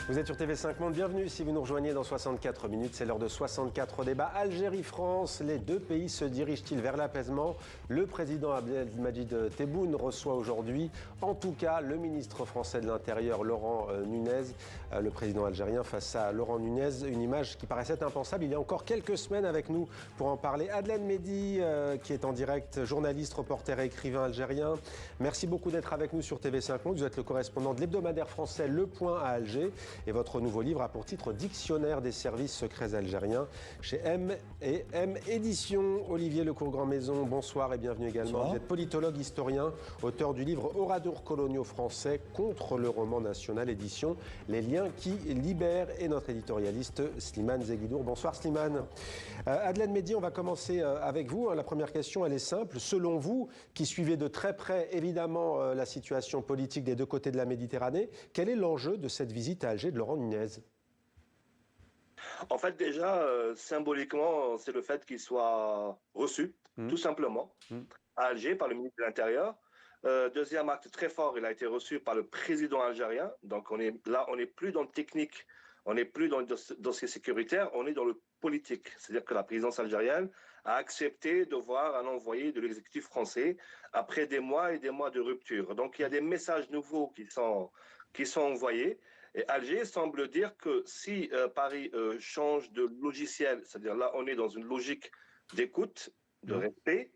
Vous êtes sur TV5 Monde, bienvenue si vous nous rejoignez dans 64 minutes. C'est l'heure de 64 débats. Algérie-France, les deux pays se dirigent-ils vers l'apaisement? Le président Abdelmadjid Tebboune reçoit aujourd'hui, en tout cas, le ministre français de l'Intérieur, Laurent Nunez. Le président algérien face à Laurent Nunez, une image qui paraissait impensable il y a encore quelques semaines. Avec nous pour en parler, Adlène Mehdi, qui est en direct, journaliste, reporter et écrivain algérien. Merci beaucoup d'être avec nous sur TV5 Monde. Vous êtes le correspondant de l'hebdomadaire français Le Point à Alger. Et votre nouveau livre a pour titre Dictionnaire des services secrets algériens chez M&M Éditions. Olivier Lecourt-Grandmaison, bonsoir et bienvenue également. Bonsoir. Vous êtes politologue, historien, auteur du livre Oradours coloniaux français contre le roman national, édition Les liens qui libèrent, et notre éditorialiste Slimane Zeguidour. Bonsoir Slimane. Adlène Mehdi, on va commencer avec vous. La première question, elle est simple. Selon vous, qui suivez de très près évidemment la situation politique des deux côtés de la Méditerranée, quel est l'enjeu de cette visite à Alger de Laurent Nunez? En fait, déjà, symboliquement, c'est le fait qu'il soit reçu, tout simplement, à Alger par le ministre de l'Intérieur. Deuxième acte très fort, il a été reçu par le président algérien. Donc on n'est plus dans le technique, on n'est plus dans le dossier sécuritaire, on est dans le politique. C'est-à-dire que la présidence algérienne a accepté de voir un envoyé de l'exécutif français après des mois et des mois de rupture. Donc il y a des messages nouveaux qui sont envoyés. Et Alger semble dire que si Paris change de logiciel, c'est-à-dire là on est dans une logique d'écoute, de respect,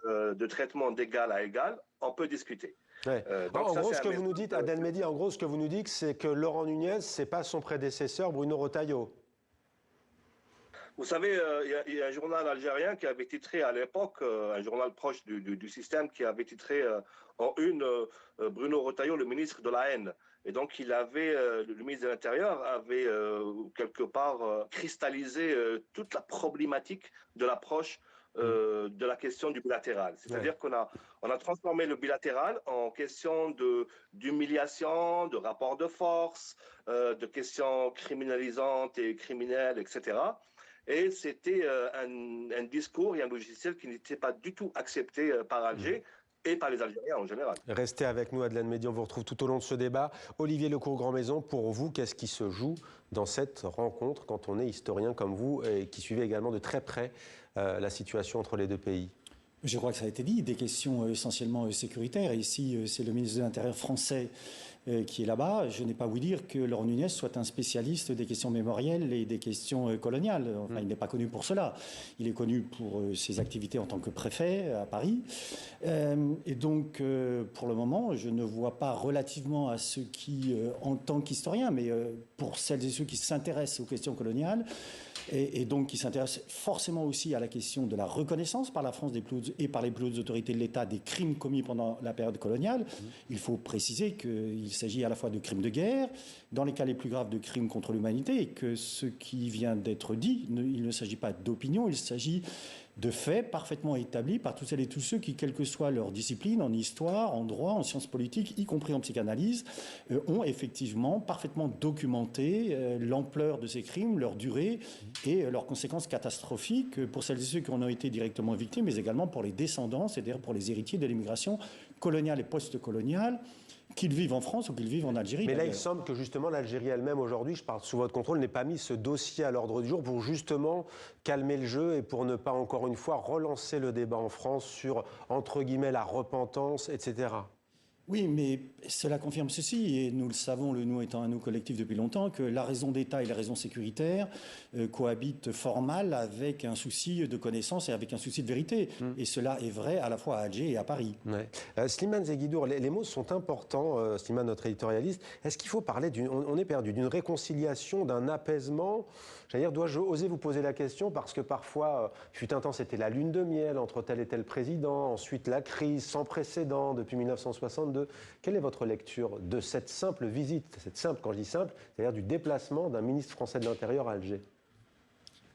de traitement d'égal à égal, on peut discuter. Ouais. En gros, ce que vous nous dites, Adlène Mehdi, en gros, ce que vous nous dites, c'est que Laurent Nunez, c'est pas son prédécesseur Bruno Retailleau. Vous savez, il y a un journal algérien qui avait titré à l'époque, un journal proche du système, qui avait titré en une Bruno Retailleau, le ministre de la haine. Et donc, le ministre de l'Intérieur avait quelque part cristallisé toute la problématique de l'approche de la question du bilatéral. C'est-à-dire qu'on a transformé le bilatéral en question d'humiliation, de rapport de force, de questions criminalisantes et criminelles, etc. Et c'était un discours et un logiciel qui n'était pas du tout accepté par Alger et par les Algériens en général. Restez avec nous, Adlène Mehdi, on vous retrouve tout au long de ce débat. Olivier Lecourt-Grandmaison, pour vous, qu'est-ce qui se joue dans cette rencontre quand on est historien comme vous et qui suivez également de très près la situation entre les deux pays? Je crois que ça a été dit, des questions essentiellement sécuritaires. Et ici, c'est le ministre de l'Intérieur français qui est là-bas. Je n'ai pas voulu dire que Laurent Nunez soit un spécialiste des questions mémorielles et des questions coloniales. Enfin, il n'est pas connu pour cela. Il est connu pour ses activités en tant que préfet à Paris. Et donc, pour le moment, je ne vois pas, relativement à ceux qui, en tant qu'historiens, mais pour celles et ceux qui s'intéressent aux questions coloniales, et donc qui s'intéressent forcément aussi à la question de la reconnaissance par la France et par les plus hautes autorités de l'État des crimes commis pendant la période coloniale. Il faut préciser qu'il s'agit à la fois de crimes de guerre, dans les cas les plus graves de crimes contre l'humanité, et que ce qui vient d'être dit, il ne s'agit pas d'opinion, il s'agit de faits parfaitement établis par toutes celles et tous ceux qui, quelle que soit leur discipline, en histoire, en droit, en sciences politiques, y compris en psychanalyse, ont effectivement parfaitement documenté l'ampleur de ces crimes, leur durée et leurs conséquences catastrophiques pour celles et ceux qui en ont été directement victimes, mais également pour les descendants, c'est-à-dire pour les héritiers de l'immigration coloniale et post-coloniale, qu'ils vivent en France ou qu'ils vivent en Algérie. Mais là, il semble que justement l'Algérie elle-même aujourd'hui, je parle sous votre contrôle, n'ait pas mis ce dossier à l'ordre du jour pour justement calmer le jeu et pour ne pas encore une fois relancer le débat en France sur, entre guillemets, la repentance, etc. Oui, mais cela confirme ceci, et nous le savons, nous étant un nous collectif depuis longtemps, que la raison d'État et la raison sécuritaire cohabitent fort mal avec un souci de connaissance et avec un souci de vérité. Et cela est vrai à la fois à Alger et à Paris. Ouais. Slimane Zeguidour, les mots sont importants, Slimane, notre éditorialiste. Est-ce qu'il faut parler on est perdu, d'une réconciliation, d'un apaisement? J'allais dire, dois-je oser vous poser la question, parce que parfois, fut un temps, c'était la lune de miel entre tel et tel président, ensuite la crise sans précédent depuis 1962. Quelle est votre lecture de cette simple visite, cette simple, quand je dis simple, c'est-à-dire du déplacement d'un ministre français de l'Intérieur à Alger?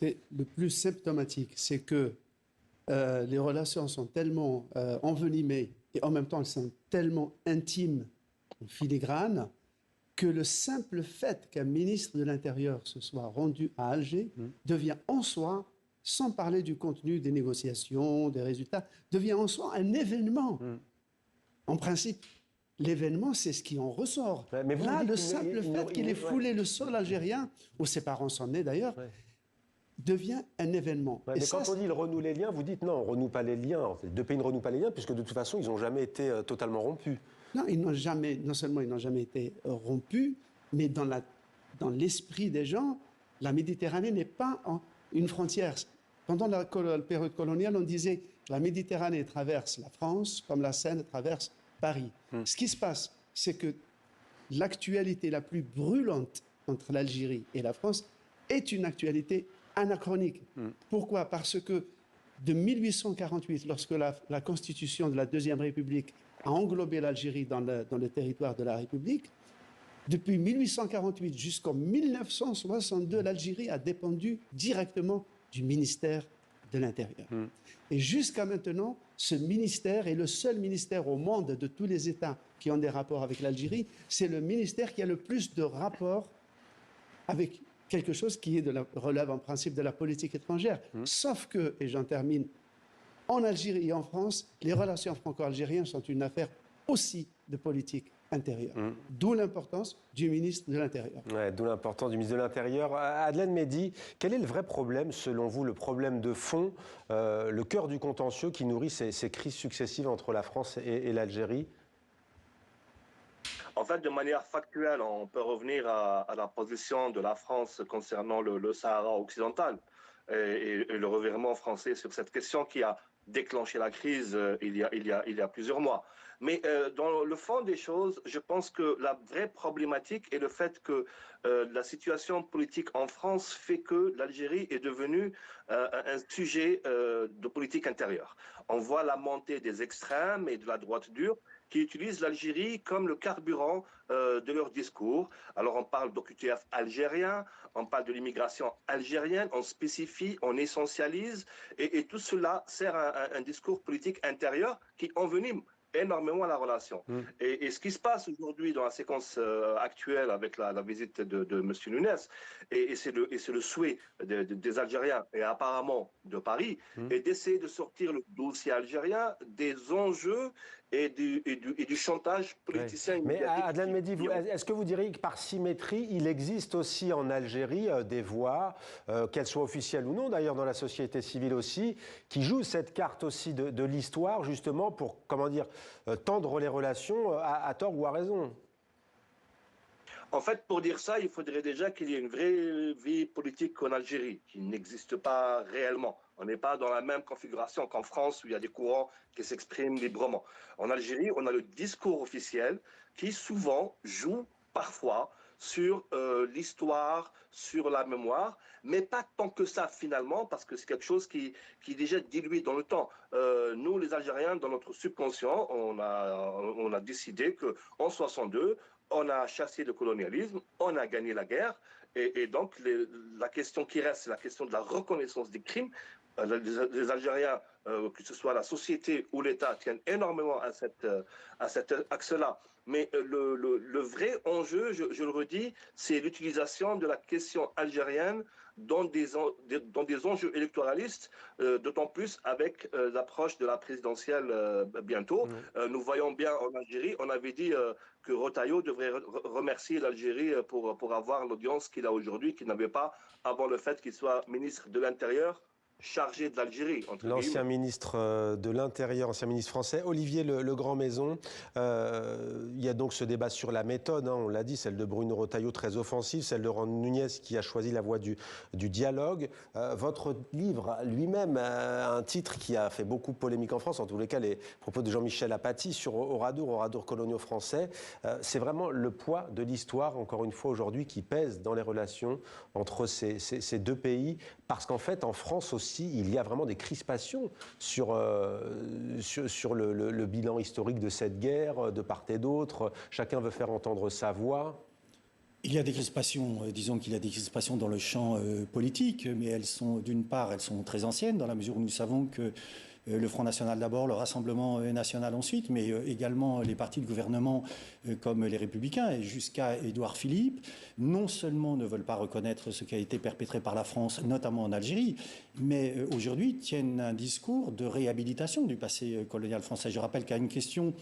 Le plus symptomatique, c'est que les relations sont tellement envenimées et en même temps elles sont tellement intimes, en filigrane, que le simple fait qu'un ministre de l'Intérieur se soit rendu à Alger devient en soi, sans parler du contenu des négociations, des résultats, devient en soi un événement. En principe, l'événement, c'est ce qui en ressort. Ouais, mais vous Là, dites le qu'il simple ne- fait qu'il ait foulé le sol algérien, où ses parents sont nés d'ailleurs, Ouais. devient un événement. Ouais, Et mais ça, quand on dit il renoue les liens, vous dites non, on ne renoue pas les liens. Les deux pays ne renouent pas les liens, puisque de toute façon, ils n'ont jamais été totalement rompus. non, non seulement ils n'ont jamais été rompus, mais dans l'esprit des gens, la Méditerranée n'est pas une frontière. Pendant la période coloniale, on disait la Méditerranée traverse la France comme la Seine traverse Paris. Ce qui se passe, c'est que l'actualité la plus brûlante entre l'Algérie et la France est une actualité anachronique. Pourquoi? Parce que de 1848, lorsque la constitution de la Deuxième République a englobé l'Algérie dans le territoire de la République, depuis 1848 jusqu'en 1962, l'Algérie a dépendu directement du ministère de l'Intérieur. Et jusqu'à maintenant, ce ministère est le seul ministère au monde de tous les États qui ont des rapports avec l'Algérie. C'est le ministère qui a le plus de rapports avec quelque chose qui relève en principe de la politique étrangère. Sauf que, et j'en termine, en Algérie et en France, les relations franco-algériennes sont une affaire aussi de politique intérieure. D'où l'importance du ministre de l'Intérieur. Ouais, d'où l'importance du ministre de l'Intérieur. Adlène Mehdi, quel est le vrai problème, selon vous, le problème de fond, le cœur du contentieux qui nourrit ces crises successives entre la France et l'Algérie? En fait, de manière factuelle, on peut revenir à la position de la France concernant le Sahara occidental et le revirement français sur cette question qui a déclenché la crise il y a plusieurs mois. Mais dans le fond des choses, je pense que la vraie problématique est le fait que la situation politique en France fait que l'Algérie est devenue un sujet de politique intérieure. On voit la montée des extrêmes et de la droite dure qui utilisent l'Algérie comme le carburant de leur discours. Alors on parle d'OQTF algérien, on parle de l'immigration algérienne, on spécifie, on essentialise, et tout cela sert à un discours politique intérieur qui envenime énormément la relation. Et ce qui se passe aujourd'hui dans la séquence actuelle avec la visite de M. Nunes, et c'est le souhait des Algériens et apparemment de Paris, est d'essayer de sortir le dossier algérien des enjeux et du chantage politicien. Oui. Mais Adlène Mehdi, est-ce que vous diriez que par symétrie, il existe aussi en Algérie des voix, qu'elles soient officielles ou non, d'ailleurs dans la société civile aussi, qui jouent cette carte aussi de l'histoire, justement, pour, comment dire, tendre les relations à tort ou à raison? En fait, pour dire ça, il faudrait déjà qu'il y ait une vraie vie politique en Algérie, qui n'existe pas réellement. On n'est pas dans la même configuration qu'en France, où il y a des courants qui s'expriment librement. En Algérie, on a le discours officiel qui souvent joue parfois sur l'histoire, sur la mémoire, mais pas tant que ça finalement, parce que c'est quelque chose qui est déjà dilué dans le temps. Nous, les Algériens, dans notre subconscient, on a décidé qu'en 62, on a chassé le colonialisme, on a gagné la guerre, et donc la question qui reste, c'est la question de la reconnaissance des crimes. Les Algériens, que ce soit la société ou l'État, tiennent énormément à cet axe-là. Mais le vrai enjeu, je le redis, c'est l'utilisation de la question algérienne dans des enjeux électoralistes, d'autant plus avec l'approche de la présidentielle bientôt. Nous voyons bien en Algérie, on avait dit que Retailleau devrait remercier l'Algérie pour avoir l'audience qu'il a aujourd'hui, qu'il n'avait pas avant le fait qu'il soit ministre de l'Intérieur chargé de l'Algérie. L'ancien ministre de l'Intérieur, ancien ministre français, Olivier Le Grand Maison. Il y a donc ce débat sur la méthode, on l'a dit, celle de Bruno Retailleau très offensive, celle de Laurent Nunez qui a choisi la voie du dialogue. Votre livre lui-même a un titre qui a fait beaucoup de polémique en France, en tous les cas les propos de Jean-Michel Apathy sur Oradour coloniaux français. C'est vraiment le poids de l'histoire, encore une fois aujourd'hui, qui pèse dans les relations entre ces deux pays, parce qu'en fait, en France aussi, il y a vraiment des crispations sur le bilan historique de cette guerre, de part et d'autre. Chacun veut faire entendre sa voix. Il y a des crispations, disons qu'il y a des crispations dans le champ politique, mais elles sont, d'une part, elles sont très anciennes, dans la mesure où nous savons que le Front National d'abord, le Rassemblement National ensuite, mais également les partis de gouvernement comme les Républicains et jusqu'à Édouard Philippe, non seulement ne veulent pas reconnaître ce qui a été perpétré par la France, notamment en Algérie, mais aujourd'hui tiennent un discours de réhabilitation du passé colonial français. Je rappelle qu'à une question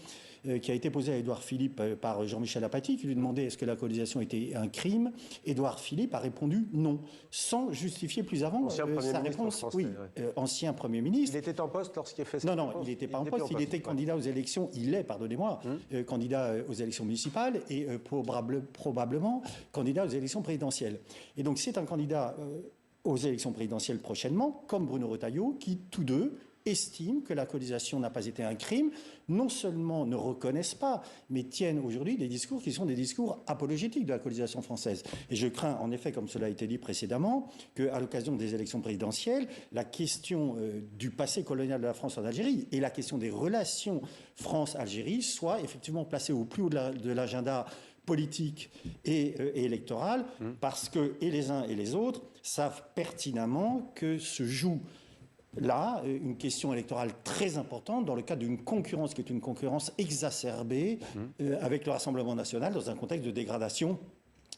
qui a été posée à Édouard Philippe par Jean-Michel Apathy, qui lui demandait est-ce que la colonisation était un crime, Édouard Philippe a répondu non, sans justifier plus avant Ancien Premier ministre français, oui, ouais. Ancien Premier ministre. Il était en poste lorsqu'il a fait ça? Non, il n'était pas en poste, il était candidat aux élections, il est, pardonnez-moi, candidat aux élections municipales et probablement candidat aux élections présidentielles. Et donc c'est un candidat aux élections présidentielles prochainement, comme Bruno Retailleau, qui tous deux estiment que la colonisation n'a pas été un crime, non seulement ne reconnaissent pas, mais tiennent aujourd'hui des discours qui sont des discours apologétiques de la colonisation française. Et je crains, en effet, comme cela a été dit précédemment, qu'à l'occasion des élections présidentielles, la question du passé colonial de la France en Algérie et la question des relations France-Algérie soient effectivement placées au plus haut de l'agenda politique et électoral, parce que et les uns et les autres savent pertinemment que se joue là, une question électorale très importante dans le cadre d'une concurrence qui est une concurrence exacerbée avec le Rassemblement national dans un contexte de dégradation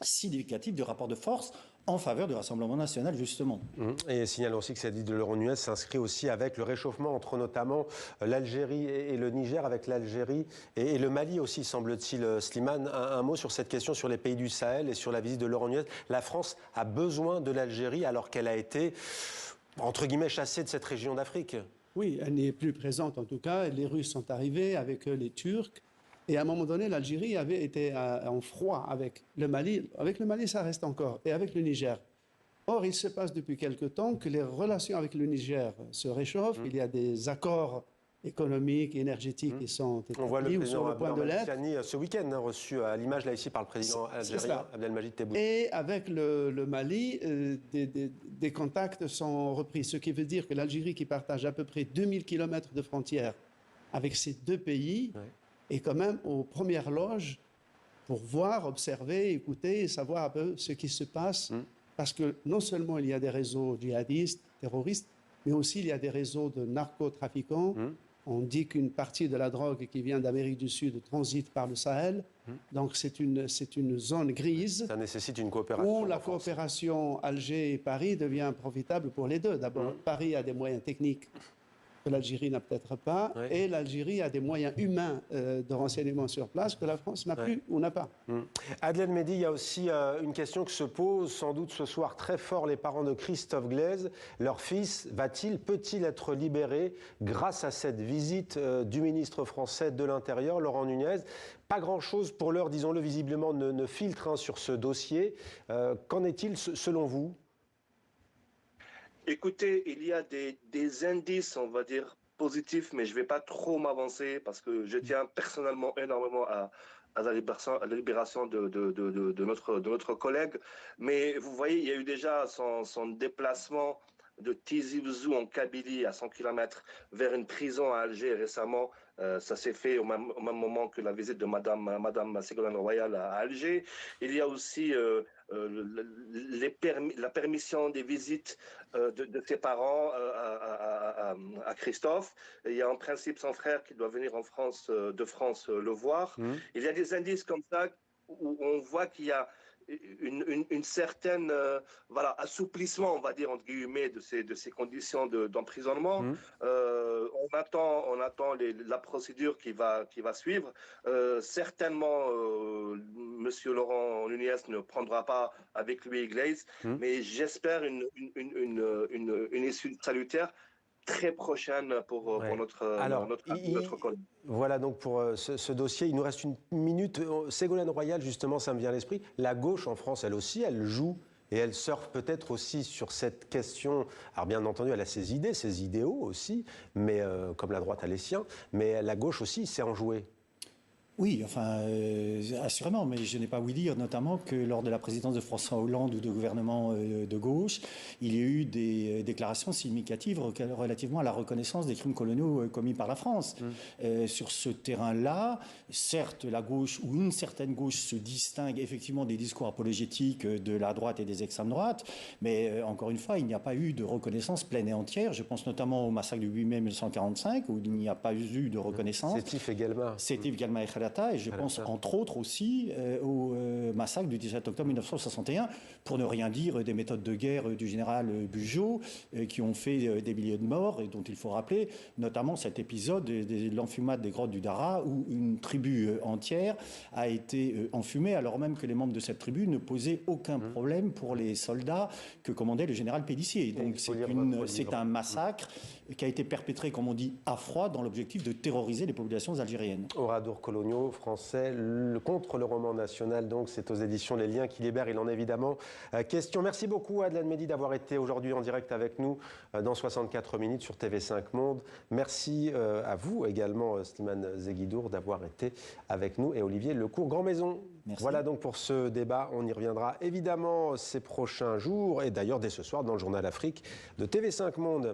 significative du rapport de force en faveur du Rassemblement national, justement. Et signale aussi que cette visite de Laurent Nunez s'inscrit aussi avec le réchauffement entre notamment l'Algérie et le Niger, avec l'Algérie et le Mali aussi, semble-t-il. Slimane, un mot sur cette question, sur les pays du Sahel et sur la visite de Laurent Nunez. La France a besoin de l'Algérie alors qu'elle a été, entre guillemets, chassée de cette région d'Afrique. Oui, elle n'est plus présente en tout cas. Les Russes sont arrivés avec les Turcs. Et à un moment donné, l'Algérie avait été en froid avec le Mali. Avec le Mali, ça reste encore. Et avec le Niger. Or, il se passe depuis quelque temps que les relations avec le Niger se réchauffent. Il y a des accords économiques, énergétiques qui sont On voit le établis ou sur président le point de l'être. ce week-end, reçu à l'image là ici par le président algérien Abdelmadjid Tebboune. Et avec le Mali, des contacts sont repris. Ce qui veut dire que l'Algérie, qui partage à peu près 2000 km de frontières avec ces deux pays, est quand même aux premières loges pour voir, observer, écouter et savoir un peu ce qui se passe. Parce que non seulement il y a des réseaux djihadistes, terroristes, mais aussi il y a des réseaux de narcotrafiquants. On dit qu'une partie de la drogue qui vient d'Amérique du Sud transite par le Sahel. Donc c'est une zone grise. Ça nécessite une coopération. Où la coopération Alger et Paris devient profitable pour les deux. D'abord, Paris a des moyens techniques que l'Algérie n'a peut-être pas, et l'Algérie a des moyens humains de renseignement sur place que la France n'a plus ou n'a pas. Adel Mehdi, il y a aussi une question que se posent sans doute ce soir très fort les parents de Christophe Glaise. Leur fils peut-il être libéré grâce à cette visite du ministre français de l'Intérieur, Laurent Nunez? Pas grand-chose pour l'heure, disons-le, visiblement ne filtre sur ce dossier. Qu'en est-il selon vous? Écoutez, il y a des indices, on va dire, positifs, mais je ne vais pas trop m'avancer parce que je tiens personnellement énormément à la libération de notre collègue. Mais vous voyez, il y a eu déjà son déplacement de Tizi Ouzou en Kabylie à 100 km vers une prison à Alger récemment. Ça s'est fait au même moment que la visite de Madame Ségolène Royal à Alger. Il y a aussi la permission des visites de ses parents à Christophe. Il y a en principe son frère qui doit venir de France le voir. Il y a des indices comme ça où on voit qu'il y a une certaine assouplissement, on va dire, entre guillemets, de ces conditions d'emprisonnement. On attend la procédure qui va suivre. Certainement, Monsieur Laurent Nunez ne prendra pas avec lui Glaise, mais j'espère une issue salutaire très prochaine pour notre collègue. Voilà donc pour ce dossier. Il nous reste une minute. Ségolène Royal, justement, ça me vient à l'esprit. La gauche en France, elle aussi, elle joue et elle surfe peut-être aussi sur cette question. Alors bien entendu, elle a ses idées, ses idéaux aussi, mais comme la droite a les siens. Mais la gauche aussi sait en jouer. Oui, enfin, assurément, mais je n'ai pas ouï dire notamment que lors de la présidence de François Hollande ou de gouvernement de gauche, il y a eu des déclarations significatives relativement à la reconnaissance des crimes coloniaux commis par la France. Sur ce terrain-là, certes, la gauche ou une certaine gauche se distingue effectivement des discours apologétiques de la droite et des extrêmes droites, mais encore une fois, il n'y a pas eu de reconnaissance pleine et entière. Je pense notamment au massacre du 8 mai 1945, où il n'y a pas eu de reconnaissance. Sétif également. Sétif également et et je pense entre autres aussi au massacre du 17 octobre 1961, pour ne rien dire des méthodes de guerre du général Bugeaud qui ont fait des milliers de morts et dont il faut rappeler notamment cet épisode de l'enfumade des grottes du Dara où une tribu entière a été enfumée alors même que les membres de cette tribu ne posaient aucun problème pour les soldats que commandait le général Pélissier. Donc c'est un massacre qui a été perpétré, comme on dit, à froid dans l'objectif de terroriser les populations algériennes. Oradour coloniaux français contre le roman national, donc c'est aux éditions Les Liens qui libèrent, il en est évidemment question. Merci beaucoup Adlan Mehdi d'avoir été aujourd'hui en direct avec nous dans 64 minutes sur TV5 Monde. Merci à vous également Slimane Zeguidour d'avoir été avec nous et Olivier Lecourt Grand Maison. Merci. Voilà donc pour ce débat, on y reviendra évidemment ces prochains jours et d'ailleurs dès ce soir dans le journal Afrique de TV5 Monde.